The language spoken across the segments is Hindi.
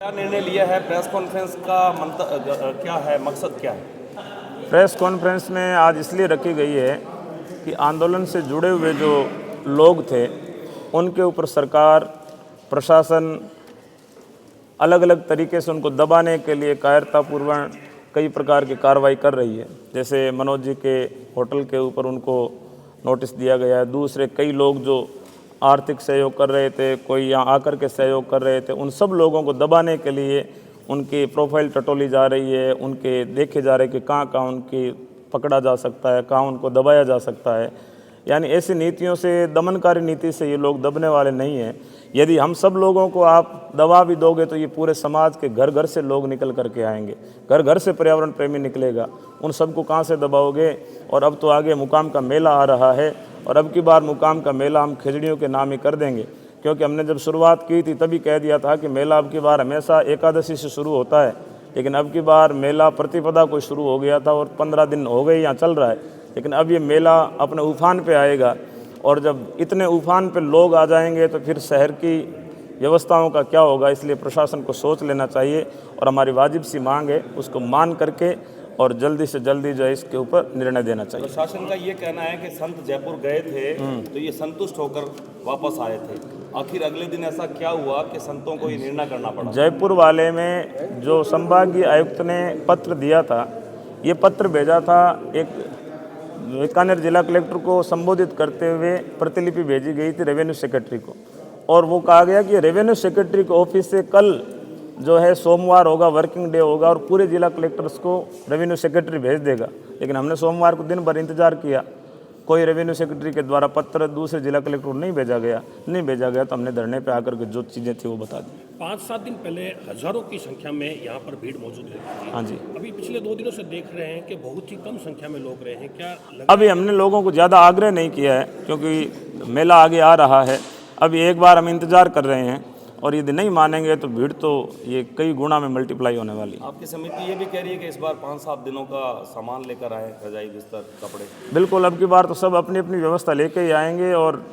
क्या निर्णय लिया है? प्रेस कॉन्फ्रेंस का क्या है, मकसद क्या है? प्रेस कॉन्फ्रेंस में आज इसलिए रखी गई है कि आंदोलन से जुड़े हुए जो लोग थे उनके ऊपर सरकार प्रशासन अलग अलग तरीके से उनको दबाने के लिए कायरतापूर्वक कई प्रकार की कार्रवाई कर रही है। जैसे मनोज जी के होटल के ऊपर उनको नोटिस दिया गया है। दूसरे कई लोग जो आर्थिक सहयोग कर रहे थे, कोई यहाँ आकर के सहयोग कर रहे थे, उन सब लोगों को दबाने के लिए उनकी प्रोफाइल टटोली जा रही है। उनके देखे जा रहे हैं कि कहाँ उनकी पकड़ा जा सकता है, कहाँ उनको दबाया जा सकता है। यानी ऐसी नीतियों से, दमनकारी नीति से ये लोग दबने वाले नहीं हैं। यदि हम सब लोगों को आप दबा भी दोगे तो ये पूरे समाज के घर घर से लोग निकल करके आएंगे, घर घर से पर्यावरण प्रेमी निकलेगा। उन सबको कहाँ से दबाओगे? और अब तो आगे मुकाम का मेला आ रहा है और अब की बार मुकाम का मेला हम खिचड़ियों के नाम ही कर देंगे, क्योंकि हमने जब शुरुआत की थी तभी कह दिया था कि मेला अब की बार हमेशा एकादशी से शुरू होता है, लेकिन अब की बार मेला प्रतिपदा को शुरू हो गया था और 15 दिन हो गए यहाँ चल रहा है। लेकिन अब ये मेला अपने उफान पे आएगा और जब इतने उफान पे लोग आ जाएंगे तो फिर शहर की व्यवस्थाओं का क्या होगा। इसलिए प्रशासन को सोच लेना चाहिए और हमारी वाजिब सी मांग है उसको मान करके और जल्दी से जल्दी जो है इसके ऊपर निर्णय देना चाहिए। प्रशासन का ये कहना है कि संत जयपुर गए थे तो ये संतुष्ट होकर वापस आए थे। आखिर अगले दिन ऐसा क्या हुआ कि संतों को ये निर्णय करना पड़ा? जयपुर वाले में जो संभागीय आयुक्त ने पत्र दिया था, ये पत्र भेजा था एक बीकानेर जिला कलेक्टर को संबोधित करते हुए प्रतिलिपि भेजी गई थी रेवेन्यू सेक्रेटरी को, और वो कहा गया कि रेवेन्यू सेक्रेटरी के ऑफिस से कल जो है सोमवार होगा, वर्किंग डे होगा और पूरे जिला कलेक्टर्स को रेवेन्यू सेक्रेटरी भेज देगा। लेकिन हमने सोमवार को दिन भर इंतजार किया, कोई रेवेन्यू सेक्रेटरी के द्वारा पत्र दूसरे जिला कलेक्टर को नहीं भेजा गया तो हमने धरने पे आकर के जो चीज़ें थी वो बता दी। 5-7 दिन पहले हजारों की संख्या में यहाँ पर भीड़ मौजूद है। हाँ जी। अभी पिछले 2 दिनों से देख रहे हैं कि बहुत ही कम संख्या में लोग रहे हैं। क्या अभी हमने लोगों को ज़्यादा आग्रह नहीं किया है क्योंकि मेला आगे आ रहा है। अभी एक बार हम इंतज़ार कर रहे हैं और यदि नहीं मानेंगे तो भीड़ तो ये कई गुना में मल्टीप्लाई होने वाली है। आपकी समिति ये भी कह रही है कि इस बार 5-7 दिनों का सामान लेकर आए, रजाई, बिस्तर, कपड़े। बिल्कुल, अब की बार तो सब अपनी अपनी व्यवस्था लेके ही आएंगे और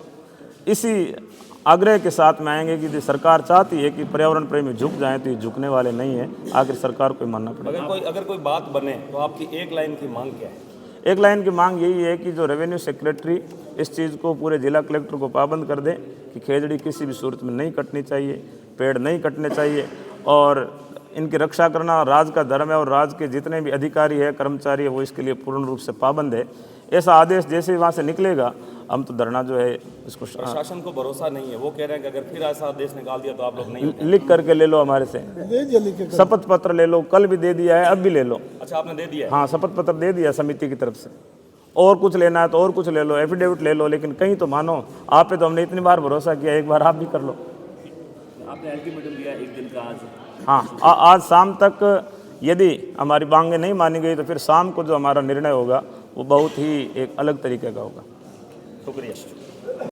इसी आग्रह के साथ में आएंगे कि सरकार चाहती है कि पर्यावरण प्रेमी झुक जाएं तो ये झुकने वाले नहीं है। आखिर सरकार को मानना पड़ेगा। अगर कोई बात बने तो आपकी एक लाइन की मांग क्या है? एक लाइन की मांग यही है कि जो रेवेन्यू सेक्रेटरी इस चीज़ को पूरे जिला कलेक्टर को पाबंद कर दे कि खेजड़ी किसी भी सूरत में नहीं कटनी चाहिए, पेड़ नहीं कटने चाहिए और इनकी रक्षा करना राज का धर्म है और राज के जितने भी अधिकारी है, कर्मचारी है, वो इसके लिए पूर्ण रूप से पाबंद है। ऐसा आदेश जैसे ही वहाँ से निकलेगा हम तो धरना जो है इसको। प्रशासन को भरोसा नहीं है, वो कह रहे हैं कि अगर फिर ऐसा आदेश निकाल दिया तो आप लोग नहीं। लिख करके ले लो, हमारे से शपथ पत्र ले लो, कल भी दे दिया है, अब भी ले लो। अच्छा, आपने दे दिया? हाँ, शपथ पत्र दे दिया समिति की तरफ से। और कुछ लेना है तो और कुछ ले लो, एफिडेविट ले लो, लेकिन कहीं तो मानो। आप पे तो हमने इतनी बार भरोसा किया, एक बार आप भी कर लो। आपने अल्टीमेटम दिया एक दिन का आज? हाँ, आज शाम तक यदि हमारी मांगें नहीं मानी गई तो फिर शाम को जो हमारा निर्णय होगा वो बहुत ही एक अलग तरीके का होगा। शुक्रिया।